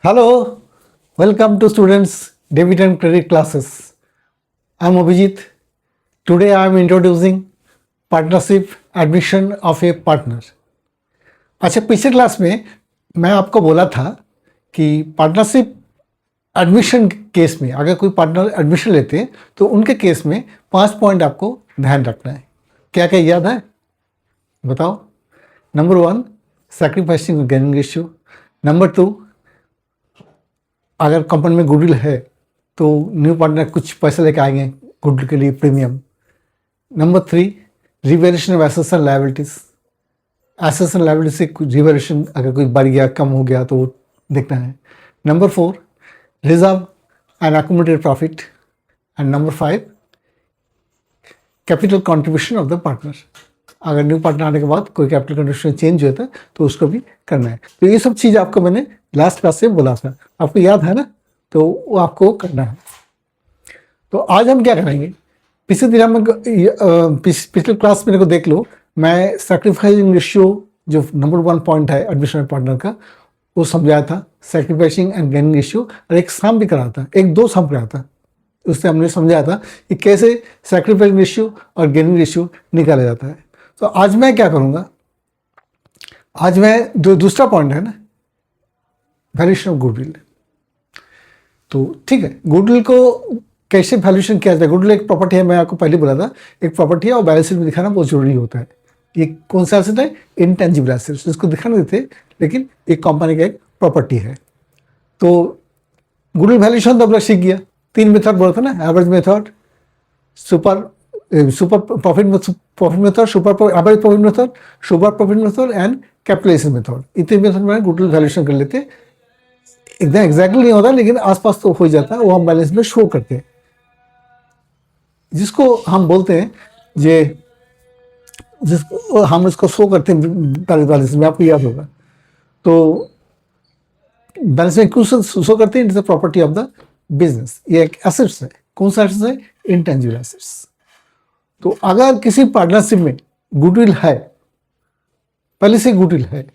Hello, welcome to students debit and credit classes. I am Abhijit. Today I am introducing partnership admission of a partner. अच्छा, पिछले class में मैं आपको बोला था कि पार्टनरशिप एडमिशन केस में अगर कोई पार्टनर एडमिशन लेते हैं तो उनके केस में 5 पॉइंट आपको ध्यान रखना है. क्या क्या याद है बताओ. Number 1, sacrificing gaining ratio. Number 2, अगर कंपनी में गुडविल है तो न्यू पार्टनर कुछ पैसे लेके आएंगे गुडविल के लिए premium. Number 3, revaluation of assets and liabilities. Assets and liabilities से कुछ रिवैल्यूएशन अगर कोई बढ़ गया कम हो गया तो देखना है. Number 4, reserve and accumulated profit. And number 5, capital contribution of the partner. अगर न्यू पार्टनर आने के बाद कोई कैपिटल कंट्रीब्यूशन चेंज होता है तो उसको भी करना है. तो ये सब चीज़ आपको मैंने लास्ट क्लास से बोला था, आपको याद है ना, तो वो आपको करना है. तो आज हम क्या करेंगे, पिछले दिन हम पिछले क्लास मेरे को देख लो, मैं सैक्रिफाइसिंग रेशियो जो नंबर 1 पॉइंट है एडमिशन पार्टनर का वो समझाया था. सैक्रिफाइसिंग एंड गेनिंग रेशियो और एक सम भी कराया था, 2 सम कराया था. उससे हमने समझाया था कि कैसे सैक्रिफाइसिंग रेशियो और गेनिंग रेशियो निकाला जाता है. तो आज मैं क्या करूँगा, आज मैं जो दूसरा पॉइंट है ना, वैल्यूएशन ऑफ गुडविल. तो ठीक है, गुडविल को कैसे वैल्यूएशन किया जाए. गुडविल एक प्रॉपर्टी है, मैं आपको पहले बोला था, एक प्रॉपर्टी है और बैलेंस शीट में दिखाना बहुत जरूरी होता है. ये कौन सा एसेट है, इनटेंजिबल एसेट्स, इसको दिखाना देते लेकिन एक कंपनी का एक प्रॉपर्टी है. तो गुडविल वैल्यूएशन तो अपना सीख गया. 3 मेथड बोला था ना, average method, super profit method, super average profit method, super profit method and capitalisation method. इतने मेथड में गुडविल वैल्यूएशन कर लेते. एकदम एग्जैक्टली नहीं होता लेकिन आसपास तो हो जाता है, वो हम बैलेंस में शो करते हैं, जिसको हम बोलते हैं जिसको हम इसको शो करते हैं बैलेंस में. आपको याद होगा. तो बैलेंस में क्यों शो करते हैं, it is the property of the business. ये एक एसेट्स है. कौन सा एसेट्स है, इनटेंजिबल एसेट्स. तो अगर किसी पार्टनरशिप में गुडविल है, पहले से गुडविल है,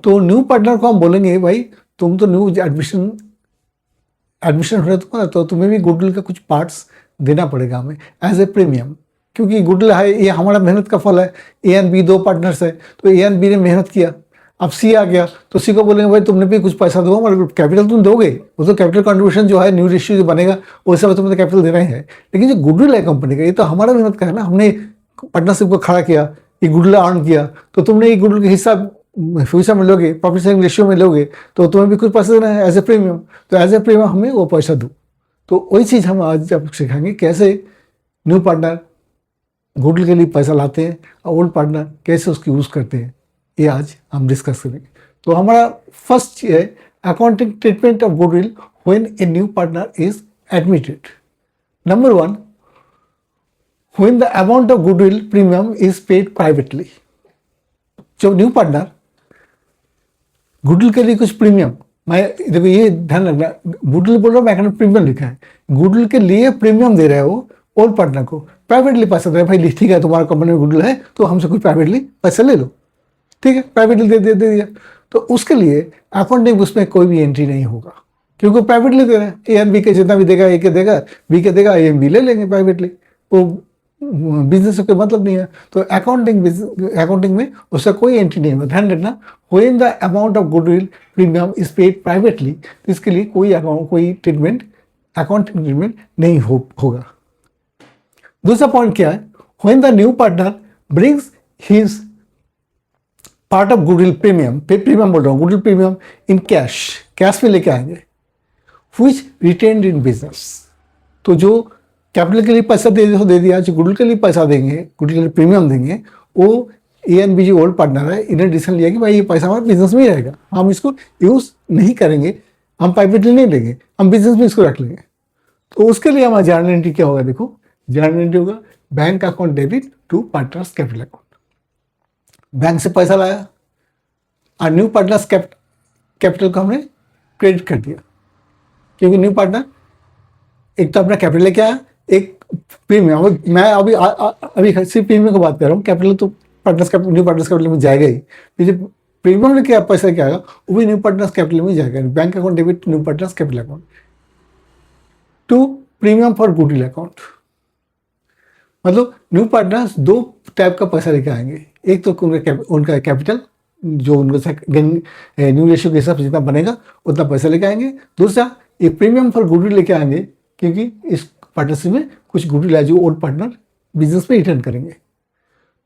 तो न्यू पार्टनर को हम बोलेंगे भाई तुम तो न्यू एडमिशन हो रहा है तो तुम्हें भी गुडविल का कुछ पार्ट्स देना पड़ेगा हमें एज ए प्रीमियम. क्योंकि गुडविल है, ये हमारा मेहनत का फल है. ए एंड बी 2 पार्टनर्स है, तो ए एंड बी ने मेहनत किया. अब सी आ गया तो सी को बोलेंगे भाई तुमने भी कुछ पैसा दो, मतलब कैपिटल तुम दोगे, वो तो कैपिटल कंट्रीब्यूशन जो है न्यू रेशियो जो बनेगा वो हिसाब से तुम्हें तो कैपिटल देना ही है. लेकिन जो गुडविल है कंपनी का, ये तो हमारा मेहनत का है ना, हमने पार्टनरशिप को खड़ा किया, ये गुडविल अर्न किया, तो तुमने ये गुडविल का हिस्सा फ्यूचर में लोगे, प्रॉफिट शेयरिंग रेशियो में लोगे, तो तुम्हें भी कुछ पैसा देना है एज ए प्रीमियम. तो एज ए प्रीमियम हमें वो पैसा दो. तो वही चीज़ हम आज आपको सिखाएंगे, कैसे न्यू पार्टनर गुडविल के लिए पैसा लाते हैं और ओल्ड पार्टनर कैसे उसकी यूज़ करते हैं, ये आज हम डिस्कस करेंगे. तो हमारा फर्स्ट है accounting treatment of goodwill when a new partner is admitted. Number 1, when the amount of goodwill premium is paid privately. जब न्यू पार्टनर गुडविल के लिए कुछ प्रीमियम, मैं देखो ये ध्यान रखना, गुडविल बोल रहा हूँ, मैंने प्रीमियम लिखा है. गुडविल के लिए प्रीमियम दे रहे हो ओल्ड पार्टनर को, प्राइवेटली पैसा दे रहे भाई, ठीक है तुम्हारा कंपनी में गुडविल है तो हमसे कुछ प्राइवेटली पैसा ले लो, ठीक है, प्राइवेटली दे दिया. तो उसके लिए अकाउंटिंग उसमें कोई भी एंट्री नहीं होगा, क्योंकि प्राइवेटली दे रहे हैं. ए एंड बी के जितना भी देगा, ए के देगा, बी के देगा, ए एंड बी ले लेंगे प्राइवेटली, वो बिजनेस से कोई मतलब नहीं है. तो अकाउंटिंग में उसका कोई एंट्री नहीं होगा. ध्यान रखना, when the amount of goodwill premium is paid privately, तो इसके लिए कोई ट्रीटमेंट, अकाउंटिंग ट्रीटमेंट नहीं होगा. दूसरा पॉइंट क्या है, when the new partner brings his part of goodwill premium बोल रहा हूँ, गुडविल प्रीमियम इन कैश में लेके आएंगे, व्हिच रिटेन्ड इन बिजनेस. तो जो कैपिटल के लिए पैसा दे दिया, जो गुडविल के लिए पैसा देंगे, गुडविल के लिए प्रीमियम देंगे, वो ए एंड बी जो ओल्ड पार्टनर है इन्हें डिसीजन लिया कि भाई ये पैसा हमारे बिजनेस में ही रहेगा, हम इसको यूज़ नहीं करेंगे, हम प्राइवेटली नहीं लेंगे, हम बिजनेस में इसको रख लेंगे. तो उसके लिए हमारा जनरल एंट्री क्या होगा, देखो जनरल एंट्री होगा bank account debit to partners capital account. Bank से पैसा लाया और न्यू पार्टनर्स कैपिटल को हमने क्रेडिट कर दिया, क्योंकि न्यू पार्टनर एक तो अपना कैपिटल लेके आया, एक प्रीमियम. मैं अभी सिर्फ प्रीमियम की बात कर रहा हूँ, कैपिटल तो न्यू पार्टनर्स कैपिटल में जाएगा ही. प्रीमियम लेके आप पैसा क्या आएगा, वो भी न्यू पार्टनर्स कैपिटल में जाएगा। Bank account debit new partners capital account. To, premium for goodwill account, मतलब न्यू पार्टनर्स दो टाइप का पैसा लेके आएंगे। एक तो उनका कैपिटल जो उनका न्यू रेशियो के हिसाब से जितना बनेगा उतना पैसा लेके आएंगे। दूसरा, ये प्रीमियम फॉर गुडविल लेके आएंगे, क्योंकि इस पार्टनरशिप में कुछ गुडविल है जो ओल्ड पार्टनर बिजनेस में रिटर्न करेंगे।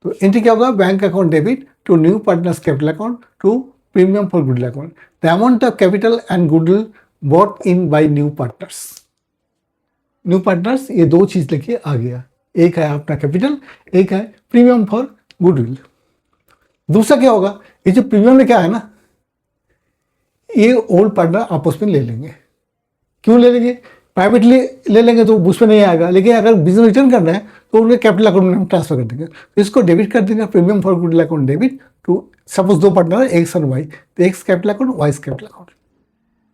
तो एंट्री क्या होगा, bank account debit to new partners capital account to premium for goodwill account. The amount of capital and goodwill bought in by new partners. New partners ये दो चीज लेके आ गया, एक है अपना कैपिटल, एक है प्रीमियम फॉर गुडविल। दूसरा क्या होगा, ये जो प्रीमियम लेके आया ना, ये ओल्ड पार्टनर आपस में ले लेंगे। क्यों ले लेंगे, प्राइवेटली ले लेंगे तो उसमें नहीं आएगा, लेकिन अगर बिजनेस रिटर्न करना है तो उनके कैपिटल अकाउंट में हम ट्रांसफर कर देंगे। तो इसको डेबिट कर देंगे, premium for goodwill account debit to, suppose दो पार्टनर है एक्स और वाई, तो X capital account Y capital account,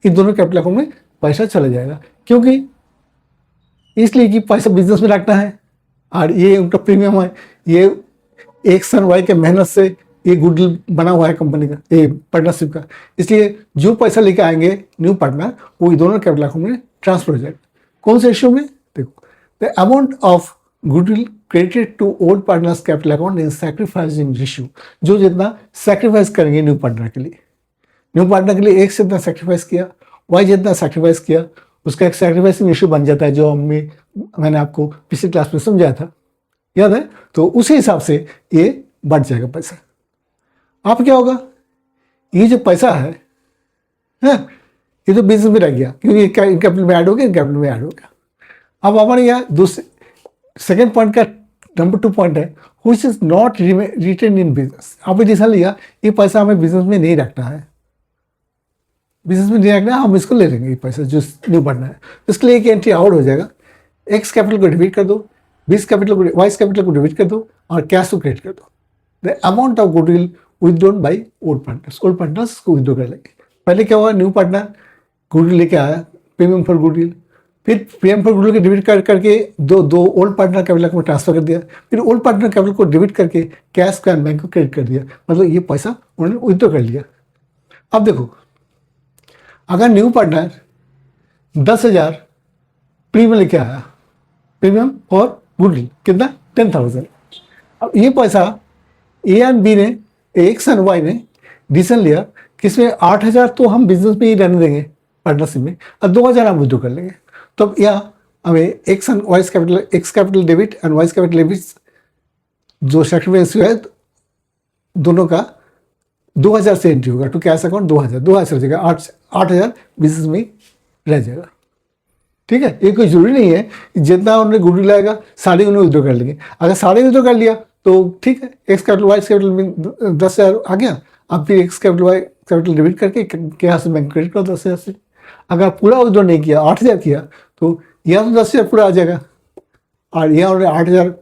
इन दोनों कैपिटल अकाउंट में पैसा चला जाएगा। क्योंकि इसलिए कि पैसा बिजनेस में रखना है और ये उनका प्रीमियम है, ये एक्स और वाई के मेहनत से ये गुडविल बना हुआ है कंपनी का, ये पार्टनरशिप का। इसलिए जो पैसा लेके आएंगे न्यू पार्टनर वो दोनों कैपिटल अकाउंट में ट्रांसफर हो जाएगा। कौन से रेशियो में, देखो, the amount of goodwill credited to old partners capital account in sacrificing ratio, जो जितना सैक्रिफाइस करेंगे न्यू पार्टनर के लिए, न्यू पार्टनर के लिए एक्स जितना सैक्रिफाइस किया, वाई जितना सैक्रिफाइस किया, उसका एक सैक्रिफाइसिंग रेशियो बन जाता है, जो मैंने आपको पिछली क्लास में समझाया था, याद है। तो उसी हिसाब से ये बढ़ जाएगा पैसा। अब क्या होगा, ये जो पैसा है ये तो बिजनेस में रह गया, क्योंकि कैपिटल में ऐड हो गया, कैपिटल में ऐड हो गया। अब हमारे यहाँ दूसरे सेकेंड पॉइंट का नंबर 2 पॉइंट है, which is not written in business. आपने डिसीजन लिया ये पैसा हमें बिजनेस में नहीं रखना है, बिजनेस में नहीं रखना है, हम इसको ले लेंगे ये पैसा जो न्यू बढ़ना है। इसके लिए एक एंट्री आउट हो जाएगा, एक्स कैपिटल को डेबिट कर दो, बीस कैपिटल को वाइस कैपिटल को डेबिट कर दो और कैश को क्रेडिट कर दो। The amount of goodwill withdrawn by old partners, old partners को विदड्रॉ कर लेंगे। पहले क्या हुआ, न्यू पार्टनर गुडविल लेके आया, प्रीमियम फॉर गुडविल, फिर प्रीमियम फॉर गुडविल के डेबिट करके दो ओल्ड पार्टनर कैपिटल को ट्रांसफर कर दिया, फिर ओल्ड पार्टनर कैपिटल को डेबिट करके कैश का बैंक को क्रेडिट कर दिया, मतलब ये पैसा उन्होंने विदड्रॉ कर लिया। अब देखो, अगर न्यू पार्टनर 10,000 प्रीमियम लेके आया, प्रीमियम फॉर गुडविल कितना 10,000, अब ये पैसा ए एंड बी ने, एक्स एंड वाई ने डिसीजन लिया किसमें 8,000 तो हम बिजनेस में ही रहने देंगे पार्टनरशिप में, और 2,000 हम विड्रॉ कर लेंगे। तो अब यहाँ हमें x and vice capital, x capital debit and vice capital debit जो सैक्रिफाइस है दोनों का 2,000 से एंट्री होगा टू कैश अकाउंट, 2,000 हो जाएगा, 8,000 बिजनेस में रह जाएगा। ठीक है, ये कोई जरूरी नहीं है जितना उन्होंने गुडविल लगाएगा सारे उन्हें विड्रॉ कर लेंगे। अगर सारे विड्रॉ कर लिया तो ठीक है, एक्स कैपिटल वाइस कैपिटल में 10,000 आ गया, अब फिर X capital Y capital debit करके यहाँ से बैंक क्रेडिट करो 10,000 से। अगर पूरा विड्रॉ नहीं किया, 8,000 किया, तो यहाँ तो 10,000 पूरा आ जाएगा, और यहाँ उन्होंने 8,000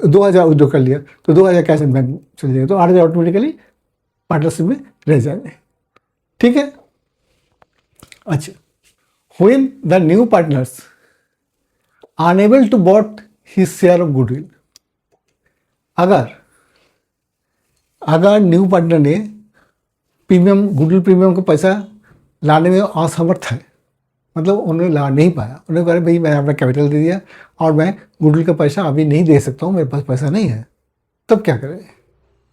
2,000 विड्रॉ कर लिया तो 2,000 कैश बैंक में चले जाएगा, तो 8,000 ऑटोमेटिकली पार्टनरशिप में रह जाएंगे। ठीक है, अच्छा, when the new partners unable to bought his share of goodwill, अगर न्यू पार्टनर ने प्रीमियम गुडविल प्रीमियम का पैसा लाने में असमर्थ है, मतलब उन्होंने ला नहीं पाया, उन्होंने कहा भाई मैंने अपना कैपिटल दे दिया और मैं गुडविल का पैसा अभी नहीं दे सकता हूँ, मेरे पास पैसा नहीं है, तब क्या करें?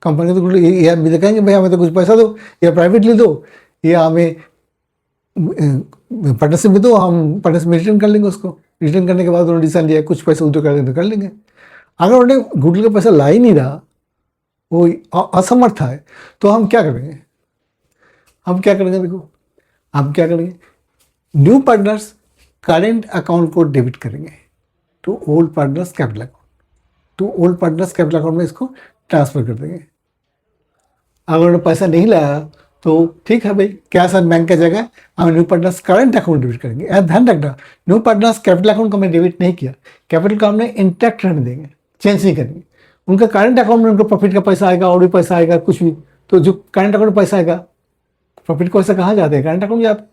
कंपनी तो गुडविल या भी कहेंगे भाई हमें तो कुछ पैसा दो, या प्राइवेटली दो, या हमें पार्टनरशिप में दो, हम पार्टनरशिप में रिटर्न कर लेंगे उसको। रिटर्न करने के बाद उन्होंने डिसीजन लिया कुछ पैसा उद्योग कर लेंगे। अगर उन्होंने गुडविल का पैसा ला ही नहीं रहा, वो असमर्थ है, तो हम क्या करेंगे? देखो हम क्या करेंगे, न्यू पार्टनर्स करेंट अकाउंट को डेबिट करेंगे to old partners capital account, to old partners capital account में इसको ट्रांसफर कर देंगे। अगर उन्होंने पैसा नहीं लाया तो ठीक है भाई, कैश एंड बैंक का जगह हम new partners current account debit करेंगे। ध्यान रखना, न्यू पार्टनर्स कैपिटल अकाउंट को हमने डेबिट नहीं किया, कैपिटल का हमने इंटैक्ट रहने देंगे, चेंज नहीं करेंगे। उनका करंट अकाउंट में उनका प्रॉफिट का पैसा आएगा और भी पैसा आएगा कुछ भी, तो जो करंट अकाउंट में पैसा आएगा, प्रॉफिट का पैसा कहाँ जाते हैं? करंट अकाउंट में जाते,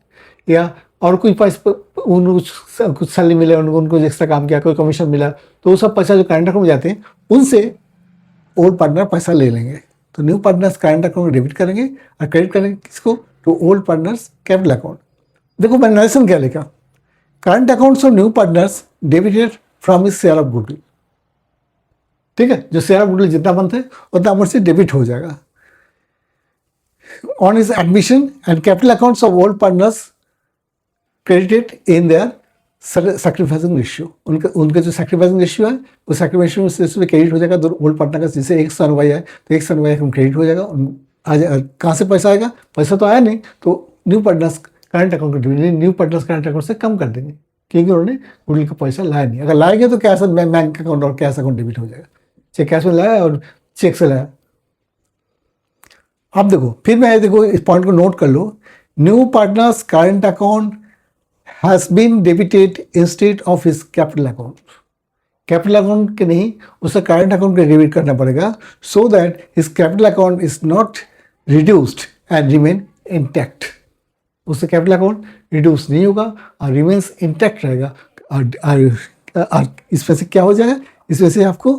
या और कुछ पैसा उनको कुछ सैलरी मिले, उनको एक्स्ट्रा काम किया, कोई कमीशन मिला, तो वो सब पैसा जो करंट अकाउंट में जाते हैं उनसे ओल्ड पार्टनर पैसा ले लेंगे, तो new partners current account debit करेंगे और क्रेडिट करेंगे किसको, to old partners capital account. देखो मैंने नरेशन क्या लिखा, current accounts of new partners debited from his share of goodwill. ठीक है, जो शेयर ऑफ गुडविल जितना बनता है उतना अमाउंट से डेबिट हो जाएगा। On his admission and capital accounts of old partners credited in their sacrificing ratio. उनका जो सैक्रिफाइसिंग रेशियो है वो सैक्रिफाइसिंग रेशियो में क्रेडिट हो जाएगा। दो ओल्ड पार्टनर का जैसे एक सन वाई है तो एक सन वाई हम क्रेडिट हो जाएगा। आज कहाँ से पैसा आएगा, पैसा तो आया नहीं, तो new partners current account new partners current account से कम कर देंगे क्योंकि उन्होंने गुडविल का पैसा लाया नहीं। अगर लाएंगे तो कैश बैंक अकाउंट और कैश अकाउंट डेबिट हो जाएगा। चाहे कैश में लाया और चेक से लाया। अब देखो फिर मैं देखो इस पॉइंट को नोट कर लो, new partners current account has been debited instead of his capital account. Capital account के नहीं, उसे करंट अकाउंट के डेबिट करना पड़ेगा so that his capital account is not reduced and remain intact. उससे कैपिटल अकाउंट रिड्यूस नहीं होगा और रिमेन्स इंटैक्ट रहेगा। और इसमें से क्या हो जाएगा, इसमें से आपको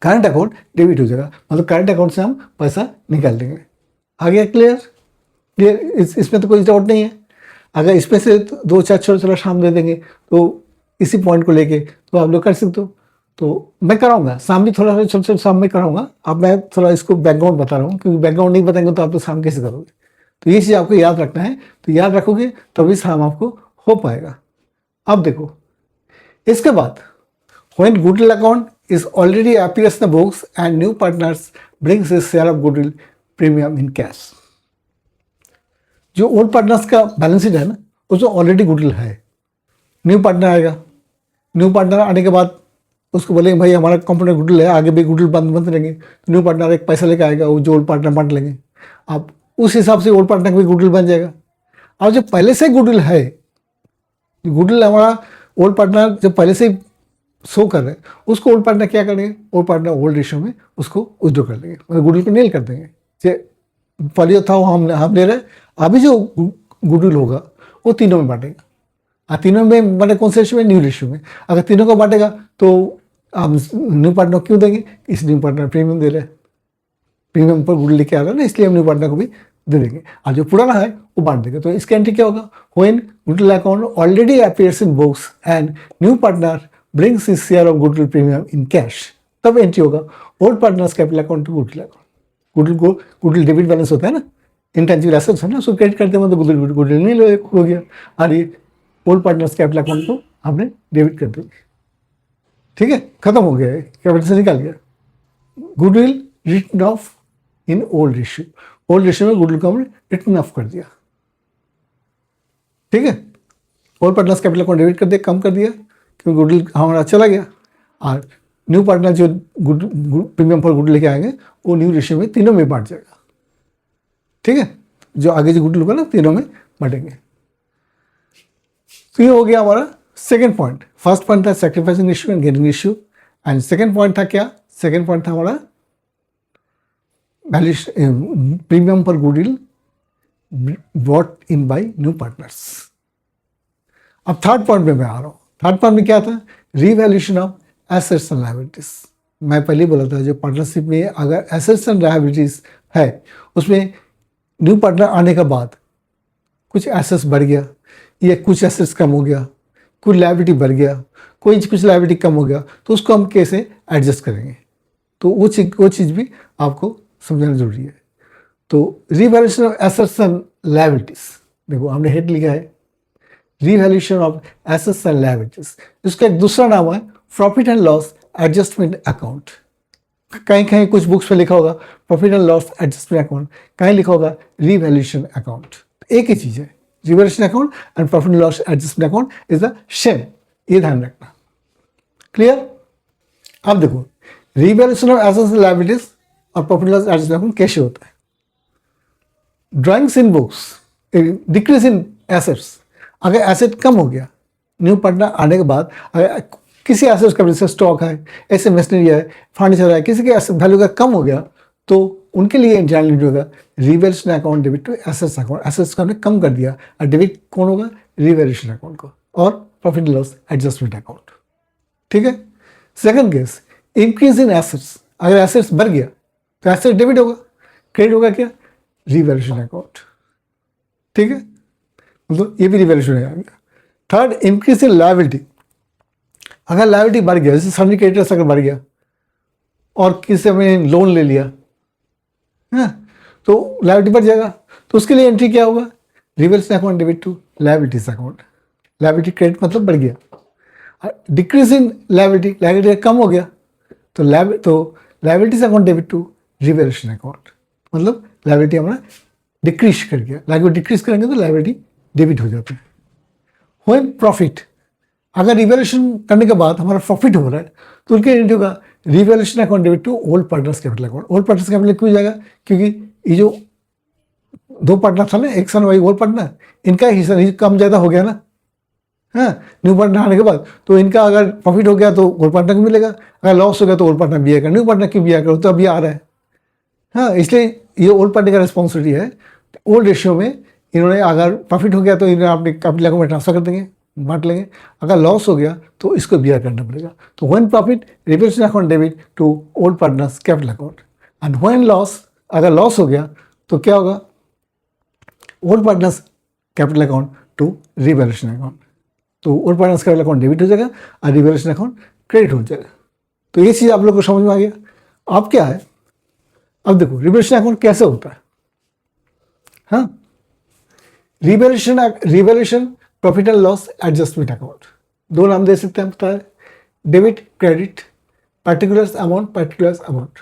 करंट अकाउंट डेबिट हो जाएगा, मतलब करंट अकाउंट से हम पैसा निकाल देंगे। आ गया क्लियर? इसमें तो कोई डाउट नहीं है। अगर इसमें से दो चार छोटा शाम दे देंगे तो इसी पॉइंट को लेके तो आप लोग कर सकते हो। तो मैं कराऊंगा शाम भी थोड़ा सा छोटा शाम में कराऊंगा। अब मैं थोड़ा इसको बैकग्राउंड बता रहा हूँ क्योंकि बैकग्राउंड नहीं बताएंगे तो आप लोग शाम कैसे करोगे। तो ये चीज़ आपको याद रखना है, तो याद रखोगे तभी शाम आपको हो पाएगा। अब देखो इसके बाद when goodwill account is already appears in the books and new partners brings his share of goodwill premium in cash। जो ओल्ड पार्टनर्स का बैलेंस शीट है ना उसमें ऑलरेडी गुडविल है। न्यू पार्टनर आएगा, न्यू पार्टनर आने के बाद उसको बोलेंगे भाई हमारा कंपनी में गुडविल है, आगे भी गुडविल बंद रहेंगे। तो न्यू पार्टनर एक पैसा लेकर आएगा, वो जो ओल्ड पार्टनर बांट लेंगे। अब उस हिसाब से ओल्ड पार्टनर का भी गुडविल बन जाएगा। और जो पहले से गुडविल है, गुडविल हमारा ओल्ड पार्टनर जो पहले से शो कर रहे हैं उसको ओल्ड पार्टनर क्या करेंगे, ओल्ड पार्टनर ओल्ड रेशियो में उसको विड्रॉ कर देंगे, मतलब गुडविल को नील कर देंगे। पहले था वो हम ले रहे, अभी जो गुडविल होगा वो तीनों में बांटेगा। तीनों में बांटे कौन से रेशियो में, न्यू रेशियो में। अगर तीनों को बांटेगा तो हम न्यू पार्टनर क्यों देंगे, इस न्यू पार्टनर प्रीमियम दे रहे हैं, प्रीमियम पर गुडविल लेके आ रहा है ना, इसलिए हम न्यू पार्टनर को भी दे देंगे। और जो पुराना है वो बांट देंगे। तो इसका एंट्री क्या होगा, when goodwill account already appears in books and new partner brings his share of goodwill premium in cash, तब एंट्री होगा old partners capital account to goodwill account. Goodwill को गुडविल डेबिट बैलेंस होता है ना, intangible assets है ना, उसको credit करते हैं तो गुडविल नहीं हो गया और ये ओल्ड पार्टनर्स कैपिटल अकाउंट को हमने डेबिट कर दिया। ठीक है, खत्म हो गया है, कैपिटल से निकाल गया। Goodwill written off in old ratio, old ratio में गुडविल को हमने रिटन ऑफ कर दिया। ठीक है, old partners capital account debit कर दिया, कम कर दिया क्योंकि गुडविल हमारा चला गया। और न्यू पार्टनर जो प्रीमियम पर गुडविल लेके आएंगे वो न्यू रेशियो में तीनों में बांट जाएगा। ठीक है, जो आगे जो गुडविल होगा ना तीनों में बांटेंगे। तो ये हो गया हमारा सेकंड पॉइंट। फर्स्ट पॉइंट था sacrificing ratio and gaining ratio, and second point था क्या, सेकंड पॉइंट था हमारा प्रीमियम पर goodwill brought in by new partners. अब थर्ड पॉइंट में मैं आ रहा हूँ। थर्ड पॉइंट में क्या था, revaluation of assets and liabilities. मैं पहले बोला था जो पार्टनरशिप में अगर एसेट्स एंड लायबिलिटीज है उसमें न्यू पार्टनर आने के बाद कुछ एसेट्स बढ़ गया या कुछ एसेट्स कम हो गया, कुछ लायबिलिटी बढ़ गया, कुछ लायबिलिटी कम हो गया, तो उसको हम कैसे एडजस्ट करेंगे, तो वो चीज़ भी आपको समझना जरूरी है। तो revaluation of assets and liabilities, देखो हमने हेड लिखा है revaluation of assets and liabilities. इसका एक दूसरा नाम है profit and loss adjustment account. कहीं कहीं कुछ बुक्स में लिखा होगा profit and loss adjustment account, कहीं लिखा होगा रीवैल्यूएशन अकाउंट। एक ही चीज़ है, revaluation account and profit and loss adjustment account is the same, ये ध्यान रखना। क्लियर? अब देखो revaluation of assets and liabilities और profit and loss adjustment account कैसे होता है। Drawings in books, decrease in assets, अगर एसेट कम हो गया न्यू पार्टनर आने के बाद, अगर किसी एसेट्स का जैसे स्टॉक है, ऐसे मशीनरी है, फर्नीचर है, किसी के वैल्यू का कम हो गया तो उनके लिए जनरली होगा revaluation account debit to assets account. Assets का हमने कम कर दिया और डेबिट कौन होगा, रिवैल्यूएशन अकाउंट को, और प्रॉफिट लॉस एडजस्टमेंट अकाउंट। ठीक है। Second case increase in assets, अगर एसेट्स बढ़ गया तो एसेट डेबिट होगा, क्रेडिट होगा क्या, रिवैल्यूएशन अकाउंट। ठीक है, मतलब ये भी रिवैल्यूएशन आ गया। Third, increase in liability. अगर लायबिलिटी बढ़ गया, जैसे सन्नी क्रेडिटर्स अगर बढ़ गया और किसी ने लोन ले लिया है तो लायबिलिटी बढ़ जाएगा, तो उसके लिए एंट्री क्या होगा, revaluation account debit to liabilities account. Liability credit मतलब बढ़ गया। डिक्रीज इन लायबिलिटी, लायबिलिटी कम हो गया तो liabilities account debit to revaluation account, मतलब लायबिलिटी हमारा डिक्रीज कर गया। लायबिलिटी डिक्रीज करेंगे तो लायबिलिटी डेबिट हो जाता है। व्हेन प्रॉफिट, अगर रिवैल्यूएशन करने के बाद हमारा प्रॉफिट हो रहा है तो उनके एंट्री होगा revaluation account debit to old partners capital account. Old partners capital क्यों जाएगा, क्योंकि ये जो दो पार्टनर था ना, एक सन वाई ओल्ड पार्टनर, इनका हिस्सा कम ज़्यादा हो गया ना, हाँ, न्यू पार्टनर आने के बाद, तो इनका अगर प्रॉफिट हो गया तो ओल्ड पार्टनर को मिलेगा, अगर लॉस हो गया तो ओल्ड पार्टनर भी आएगा, न्यू पार्टनर क्यों भी आएगा, तो अभी आ रहा है। हाँ, इसलिए ये ओल्ड पार्टनर का रिस्पॉन्सिबिलिटी है। ओल्ड रेशियो में इन्होंने अगर प्रॉफिट हो गया तो इन्हें अपने कैपिटल अकाउंट में ट्रांसफर कर देंगे, बांट लेंगे, अगर लॉस हो गया तो इसको बियर करना पड़ेगा। तो when profit, revaluation account debit to old partners capital account, and when loss, अगर लॉस हो गया तो क्या होगा, old partners capital account to revaluation account. तो old partners capital account debit हो जाएगा और रिवैल्यूएशन अकाउंट क्रेडिट हो जाएगा। तो ये चीज़ आप लोग को समझ में आ गया। अब क्या है, अब देखो रिवैल्यूएशन अकाउंट कैसे होता है। हाँ, revaluation profit and loss adjustment account, दो नाम दे सकते हैं, पता है, debit credit, particulars amount.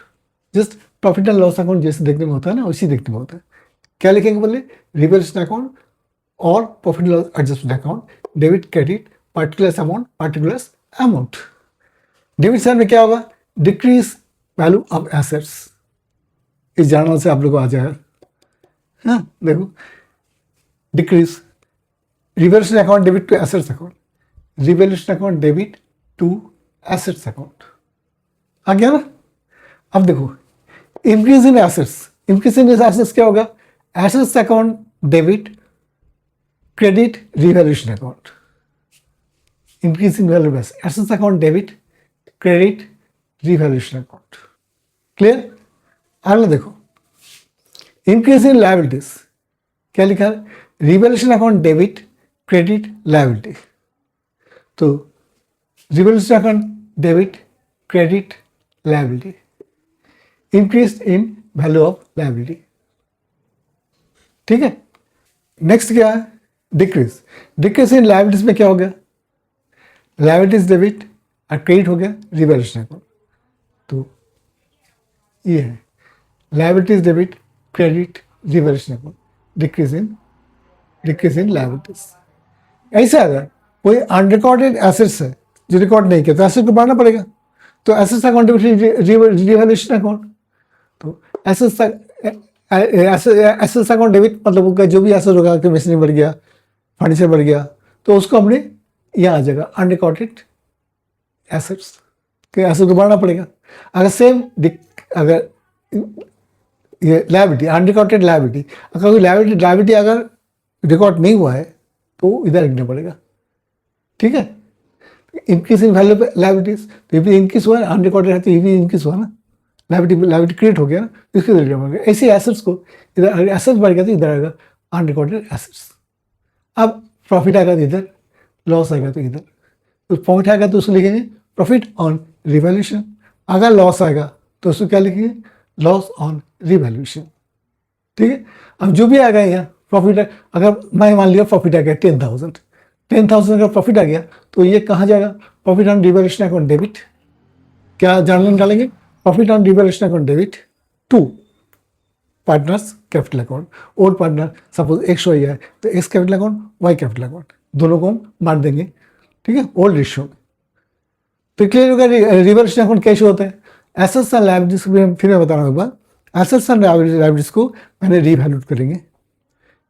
Just profit and loss account जैसे देखने में होता है ना, उसी देखने में होता है। क्या लिखेंगे बोले, रिवैल्यूएशन अकाउंट और profit and loss adjustment account, debit credit, particulars amount. Debit side में क्या होगा, डिक्रीज वैल्यू ऑफ एसेट्स। इस जर्नल से आप लोग को आ जाएगा। हाँ, देखो, decrease, revaluation account debit to assets account, revaluation account debit to assets account, आ गया ना। अब देखो, increase in assets, increase in assets क्या होगा, assets account debit credit revaluation account. Increase in value base, assets account debit credit revaluation account. Clear. अगला देखो, increase in liabilities, क्या लिखा है, revaluation account debit credit liability. तो revaluation account debit credit liability, increase in value of liability. ठीक है। Next क्या है, डिक्रीज। डिक्रीज इन लायबिलिटीज में क्या हो गया, लायबिलिटीज डेबिट और क्रेडिट हो गया रिवैल्यूएशन अकाउंट। तो ये है liabilities debit credit revaluation account, decrease in liabilities. ऐसे अगर कोई अनरिकॉर्डेड एसेट्स है जो रिकॉर्ड नहीं किया तो एसेट को बढ़ाना पड़ेगा। तो assets account debit revaluation account, तो एसेट्स अकाउंट डेबिट मतलब उनका जो भी एसेट होगा, मशीनरी बढ़ गया, फर्नीचर बढ़ गया, तो उसको हमने यहाँ आ जाएगा अनरिकॉर्डेड एसेट्स के, एसेट को बढ़ाना पड़ेगा। अगर सेम अगर ये लायबिलिटी, अनरिकॉर्डेड लायबिलिटी, अगर कोई लायबिलिटी अगर रिकॉर्ड नहीं हुआ है तो इधर लिखना पड़ेगा। ठीक है। इंक्रीज इन वैल्यू लायबिलिटीज, तो ये भी इंक्रीज हुआ है, अनरिकॉर्डेड है तो ये भी इंक्रीज हुआ ना, लायबिलिटी क्रिएट हो गया ना, इसको इधर लिखना पड़ेगा। ऐसे एसेट्स को इधर, एसेट्स बढ़ गया तो इधर आएगा अनरिकॉर्डेड एसेट्स। अब प्रॉफिट आएगा तो इधर, लॉस आएगा तो इधर। तो प्रॉफिट आएगा तो उसको लिखेंगे प्रॉफिट ऑन रिवैल्यूएशन, अगर लॉस आएगा तो उसको क्या लिखेंगे, लॉस ऑन रिवैल्यूएशन। ठीक है। अब जो भी आ गया यहाँ प्रॉफिट, अगर मैं मान लिया प्रॉफिट आ गया 10,000 अगर प्रॉफिट आ गया तो ये कहाँ जाएगा, profit on revaluation account debit, क्या जर्नल डालेंगे, profit on revaluation account debit to partners capital account. Old partner suppose X Y है तो X capital account, Y capital account, दोनों को हम बांट देंगे। ठीक है, ओल्ड रेशियो में। तो क्लियर होगा रिवैल्यूएशन अकाउंट कैसे होता है। एसेट्स एंड लायबिलिटीज को फिर मैं बता रहा हूँ एक बार, एसेट्स एंड लायबिलिटीज को मैंने रीवैल्यू करेंगे,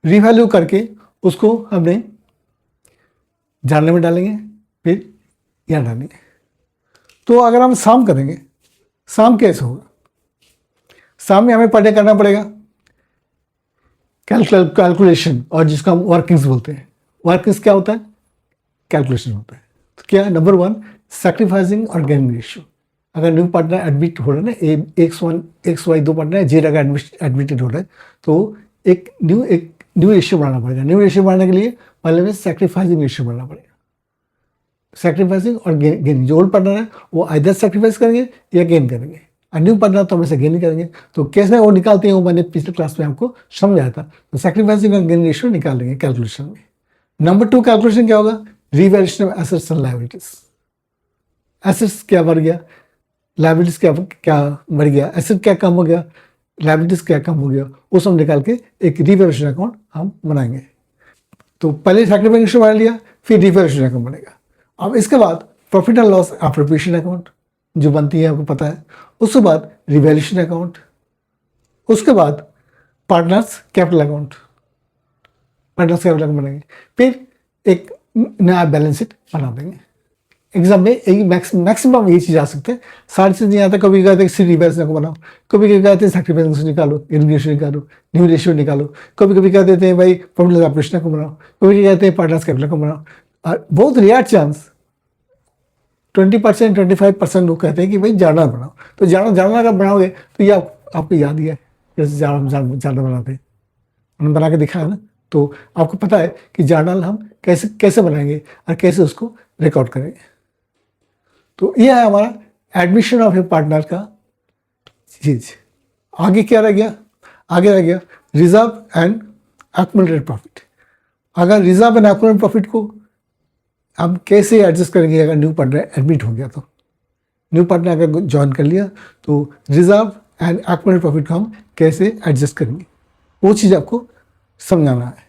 रीवैल्यू करके उसको हमने जानने में डालेंगे, फिर यहाँ डालेंगे। तो अगर हम साम करेंगे, साम कैसे होगा, साम में हमें पढ़ने करना पड़ेगा कैलकुलेशन, और जिसको हम वर्किंग्स बोलते हैं। वर्किंग्स क्या होता है, कैलकुलेशन होता है। तो क्या है, नंबर 1 सैक्रिफाइसिंग और गेनिंग रेशियो, अगर न्यू पार्टनर एडमिट हो रहा है ना, एक्स वाई 2 पार्टनर है, जेड अगर एडमिटेड हो रहा है, तो एक न्यू रेशियो बनाना पड़ेगा। न्यू रेशियो बनाने के लिए पहले में सेक्रीफाइसिंग रेशियो बनाना पड़ेगा। सेक्रीफाइसिंग और गेनिंग, जो ओल्ड पार्टनर है वो आइदर सेक्रीफाइस करेंगे या गेन करेंगे, और न्यू पार्टनर तो हमेशा गेन करेंगे। तो कैसे वो निकालते हैं वो मैंने पिछले क्लास में आपको समझाया था। तो सेक्रीफाइसिंग और गेनिंग रेशियो निकाल लेंगे कैलकुलेशन में। नंबर 2 कैलकुलेशन क्या होगा, revaluation of assets and liabilities. Assets क्या बढ़ गया, लायबिलिटीज क्या बढ़ गया, एसेट क्या कम हो गया, लायबिलिटीज क्या कम हो गया, वो सब निकाल के एक रिवैल्यूएशन अकाउंट हम बनाएंगे। तो पहले सेक्रीफाइसिंग रेशियो बना लिया, फिर रिवैल्यूएशन अकाउंट बनेगा। अब इसके बाद profit and loss appropriation account जो बनती है आपको पता है, उसके बाद रिवैल्यूएशन अकाउंट, उसके बाद partners capital account, partners capital account बनेंगे, फिर एक नया बैलेंस शीट बना देंगे। एग्जाम में एक मैक्सिमम ये चीज़ आ सकते हैं, सारी चीज़ नहीं आता। कभी कहते हैं सिर्फ रिवैल्यूएशन अकाउंट बनाओ, कभी कभी कहते हैं सेक्रीफाइसिंग रेशियो निकालो, गेनिंग रेशियो निकालो, न्यू रेशियो निकालो, कभी कभी कह देते हैं भाई प्रॉफिट लॉस ऑपरेशन को बनाओ, कभी कहते हैं पार्टनर्स कैपिटल को बनाओ। और बहुत रेयर चांस 20% 25% लोग कहते हैं कि भाई जर्नल बनाओ। तो जर्नल अगर बनाओगे तो ये आपको याद ही है जैसे जर्नल बनाते हैं, हमने बना के दिखाया ना। तो आपको पता है कि जर्नल हम कैसे बनाएंगे और कैसे उसको रिकॉर्ड करेंगे। तो ये है हमारा एडमिशन ऑफ ए पार्टनर का चीज। आगे क्या रह गया, आगे रह गया रिजर्व एंड एक्युमुलेटेड प्रॉफिट। अगर रिजर्व एंड एक्युमुलेटेड प्रॉफिट को हम कैसे एडजस्ट करेंगे, अगर न्यू पार्टनर एडमिट हो गया तो न्यू पार्टनर अगर ज्वाइन कर लिया तो रिजर्व एंड एक्युमुलेटेड प्रॉफिट को हम कैसे एडजस्ट करेंगे, वो चीज़ आपको समझाना है।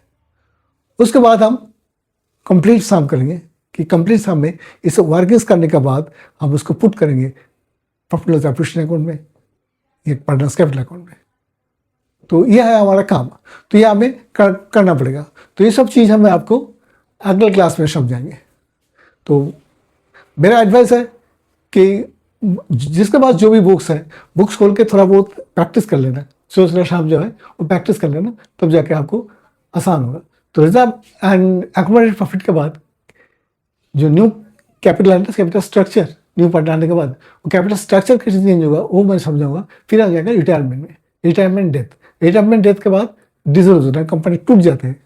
उसके बाद हम कंप्लीट सम करेंगे कि कंप्लीट सम में इसे वर्किंग्स करने के बाद हम उसको पुट करेंगे प्रॉफिट लॉस ऑपरेशन अकाउंट में, एक पार्टनर्स कैपिटल अकाउंट में। तो यह है हमारा काम, तो यह हमें करना पड़ेगा। तो ये सब चीज़ हमें आपको अगले क्लास में समझाएंगे। तो मेरा एडवाइस है कि जिसके पास जो भी बुक्स है, बुक्स खोल के थोड़ा बहुत प्रैक्टिस कर लेना, सुबह शाम जो है वो प्रैक्टिस कर लेना, तब जाके आपको आसान होगा। तो रिजर्व एंड एक्युमुलेटेड प्रॉफिट के बाद जो new capital structure new partner आने के बाद वो कैपिटल स्ट्रक्चर कैसे चेंज होगा वो मैं समझाऊंगा। फिर आ जाएगा रिटायरमेंट में, रिटायरमेंट डेथ के बाद डिसॉल्व होता है, कंपनी टूट जाते हैं।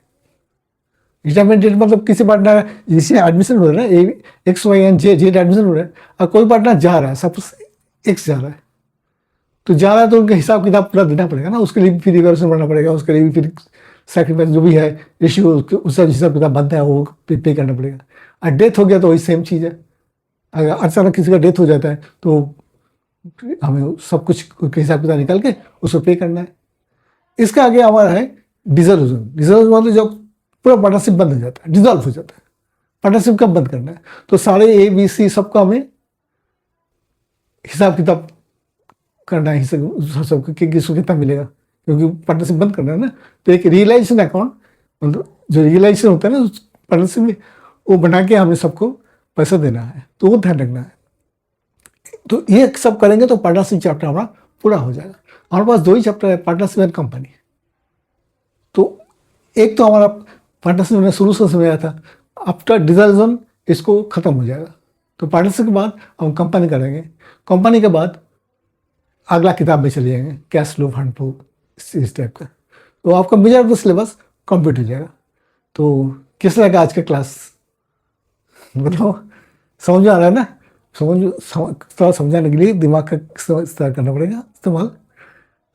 रिटायरमेंट डेट मतलब किसी पार्टनर जिसे एडमिशन हो रहा है, X Y and Z admission हो रहा है, और कोई पार्टनर जा रहा है, सपोज एक्स जा रहा है, तो जा रहा है तो उनका हिसाब किताब पूरा देना पड़ेगा ना, उसके लिए भी फिर रिवैल्यूएशन बनना पड़ेगा, उसके लिए भी फिर सैक्रिफाइस जो भी है रेशियो उसका हिसाब किताब बनता है वो पे करना पड़ेगा। और डेथ हो गया तो वही सेम चीज़ है, अगर अचानक किसी का डेथ हो जाता है तो हमें सब कुछ के हिसाब किताब निकाल के उसको पे करना है। इसका आगे हमारा है डिसॉल्यूशन मतलब जब पूरा पार्टनरशिप बंद हो जाता है, डिसॉल्व हो जाता है। पार्टनरशिप कब बंद करना है, तो सारे ABC सबका हमें हिसाब किताब करना है, सबको किसको कितना मिलेगा, क्योंकि पार्टनरशिप बंद करना है ना। तो एक रियलाइजेशन अकाउंट मतलब जो रियलाइजेशन होता है ना पार्टनरशिप में, वो बना के हमें सबको पैसा देना है, तो वो ध्यान रखना है। तो ये सब करेंगे तो पार्टनरशिप चैप्टर हमारा पूरा हो जाएगा। हमारे पास 2 ही चैप्टर है, पार्टनरशिप एंड कंपनी। तो एक तो हमारा पार्टनरशिप में शुरू से समझाया था, आफ्टर डिसॉल्यूशन इसको खत्म हो जाएगा। तो पार्टनरशिप के बाद हम कंपनी करेंगे, कंपनी के बाद अगला किताब में चले जाएंगे, कैश फ्लो, फंड फ्लो, इस टाइप का। तो आपका मेजर सिलेबस कंप्लीट हो जाएगा। तो किस लगा आज का क्लास, मतलब समझ आ रहा है ना? थोड़ा समझाने के लिए दिमाग का इस्तेमाल करना पड़ेगा इस्तेमाल,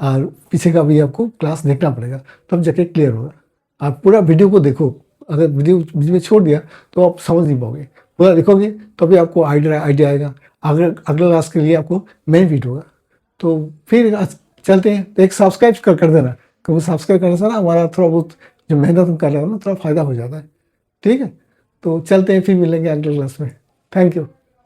और पीछे का भी आपको क्लास देखना पड़ेगा, तब जाके क्लियर होगा। आप पूरा वीडियो को देखो, अगर वीडियो बीच में छोड़ दिया तो आप समझ नहीं पाओगे, पूरा देखोगे तभी आपको आइडिया आएगा। अगले क्लास के लिए आपको मेन वीडियो होगा। तो फिर चलते हैं, तो एक सब्सक्राइब कर देना, क्योंकि सब्सक्राइब करने से ना हमारा थोड़ा बहुत जो मेहनत हम कर रहे हो ना थोड़ा फ़ायदा हो जाता है। ठीक है, तो चलते हैं, फिर मिलेंगे अगले क्लास में। Thank you.